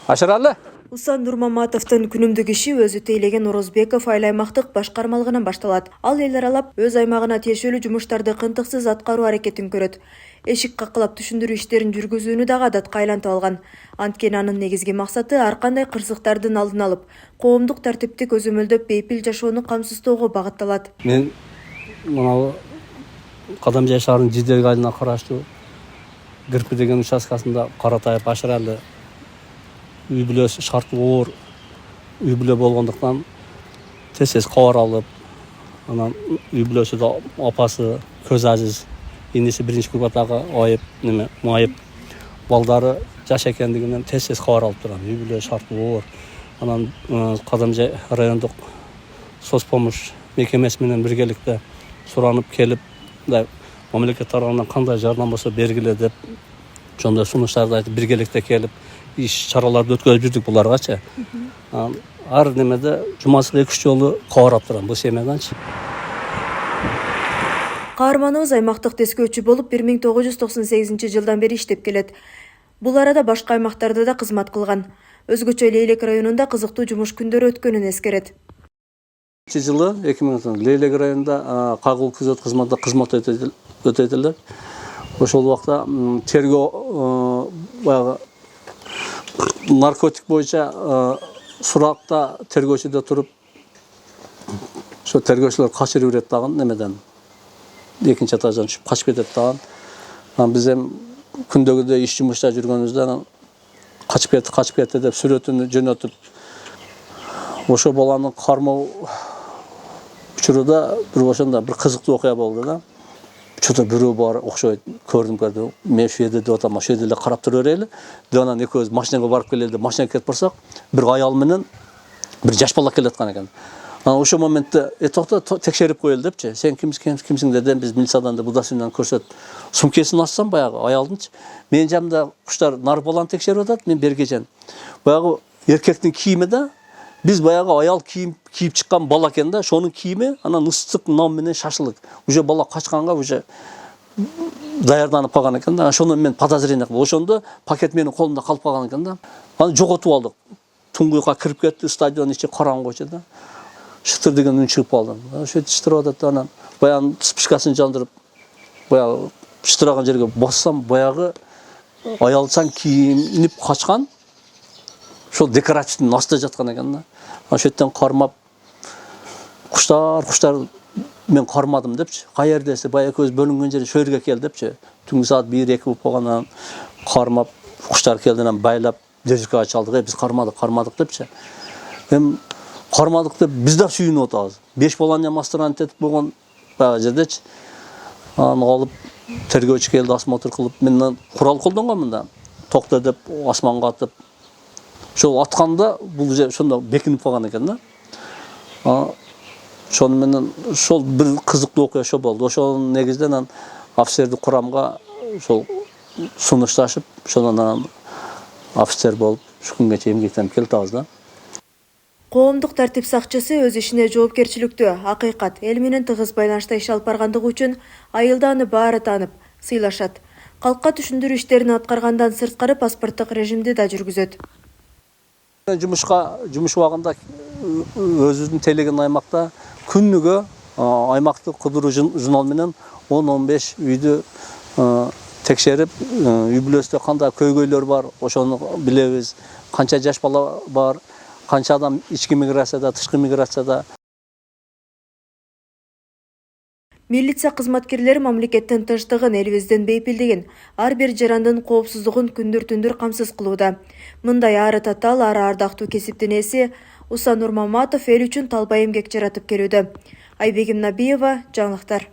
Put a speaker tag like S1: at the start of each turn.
S1: Ашыралы?
S2: Усан Нурмаматовдун күнүмдүк иши өзү тейлеген Орозбеков айыл аймактык башкармалыгынан башталат. Ал эл аралап өз аймагына тиешелүү жумуштарды кынтыксыз аткаруу аракетин көрөт. Эшик какылап түшүндүрүү иштерин жүргүзүүнү дагы адатка айлантып алган. Анткени анын негизги максаты ар кандай кырсыктардын алдын алып, коомдук тартипти көзөмөлдөп бейпил жашоону камсыздөөгө багытталат.
S1: Мен мына Кадамжай шаарынын Жидек айылына караштуу Кирпи деген участкасында Каратайып Ашыралы үй бүлөсү шарты оор үй бүлө болгондуктан тез кабар алып, анан үй бүлөсү да апасы көз азиз, инеси биринчи кубатагы майып балдары жаш экендигинен тез кабар алып турам. Үй бүлө шарты оор. Анан Кадамжай райондук соцпомощь мекемеси менен биргеликте суранып келип, мамлекет тарабынан кандай жардам болсо бергиле деп, ошондой сунуштарды айтып биргеликте келип иш чараларды өткөрүп жүрдүк буларгачы. Ар немеде жумасына 2-3 жолу кабарап турам бул семьяданчы.
S2: Каарманыбыз аймактык тескөөчү болуп 1998 жылдан бери иштеп келет. Бул арада башка аймактарда да кызмат кылган. Өзгөчө Лейлек районунда кызыктуу жумуш күндөрү өткөнүн эскерет.
S1: Жылы 2000 Лейлек районунда кагыл күзөт кызматында кызмат өтөйт эле. Ошол убакта тергөө баягы наркотик боюнча суракта тергөөчүдө туруп, ошо тергөөчүлөр качырып берет дагы немеден. Экинчи этаждан түшүп качып кетет дагы. Биз эми күндөгүдөй иш жумушта жүргөнүбүздө качып кетти деп сүрөтүн жөнөтүп, ошо баланы кармоо учурда бир кызыктуу окуя болду да. Что-то бирөө бар окшойт, көрдүм. Мен ошол жерде деп атам, ошол жерде эле карап тура берели. Деп анан экөөбүз машинага барып келели деп машинага кетип барсак, бир аял менен бир жаш бала келаткан экен. Анан ошол моментте токто текшерип коелу депчи. Сен кимсиң дедим, биз милициядан деп удачадан көрсөт. Сумкасын ачсам баягы аялдынчы. Менин жанымда куштар нар баланы текшерип атат, мен берге жан. Баягы эркектин кийими да, биз баягы аял кийип чыккан бала экен да, ошонун кийими анан ыстык нан менен шашлык. Уже бала качканга уже даярданып калган экен да. Ошондо мен подозрение кылып, ошондо пакет менин колумда калып калган экен да. Аны жоготуп алдык. Туңгуйга кирип кетти, стадион ичи караңгычы да. Шытыр деген үн чыгып калды. Ошо чыштырып атат анан баягы спичкасын жандырып, баягы чыштыраган жерге бассам, баягы аялчан кийинип качкан. Ошол декоративдин астында жаткан экен да. Ошол жерден кармап, куштар мен кармадым депчи. Каердеси баягы көз бөлүнгөн жери ошол жерге кел депчи. Түнкү саат 1-2 болуп калгандан кармап, куштар келдинен байлап, дежуркага чалдык, биз кармадык депчи. Эми кармадык деп биз да сүйүнүп атабыз. 5 баланы мастыран тетип болгон баягы жердечи. Аны алып тергөөчү келди, осмотр кылып, мен курал колдонгонмун да. Токто деп асманга атып, ошол атканда бул жер ошондо бекинип калган экен да. Ошону менен ошол бир кызыктуу окуя ошо болду. Ошонун негизинен офицердик курамга ошол сунушташып, ошондон офицер болуп, ушу күнгө чейин эмгектенип келатабыз да.
S2: Коомдук тартип сакчысы өз ишине жоопкерчиликтүү, акыйкат, эл менен тыгыз байланышта иш алып баргандыгы үчүн айылда аны баары таанып, сыйлашат. Калкка түшүндүрүү иштерин аткаргандан сырткары паспорттук режимди да жүргүзөт.
S1: Жумуш убагында өзүбүздүн тейлеген аймакта күнүгө аймактык кудуруу журнал менен 10-15 үйдү текшерип, үй бүлөсүндө кандай көйгөйлөр бар, ошону билебиз. Канча жаш бала бар, канча адам ички миграцияда, тышкы миграцияда.
S2: Милиция кызматкерлери мамлекеттин тынчтыгын, элибиздин бейпилдигин, ар бир жарандын коопсуздугун күндүр-түндүр камсыз кылууда. Мындай ары татаал, ары ардактуу кесиптин ээси Усан Нурмаматов эл үчүн талбай эмгек жаратып келүүдө. Айбегим Набиева, жаңылыктар.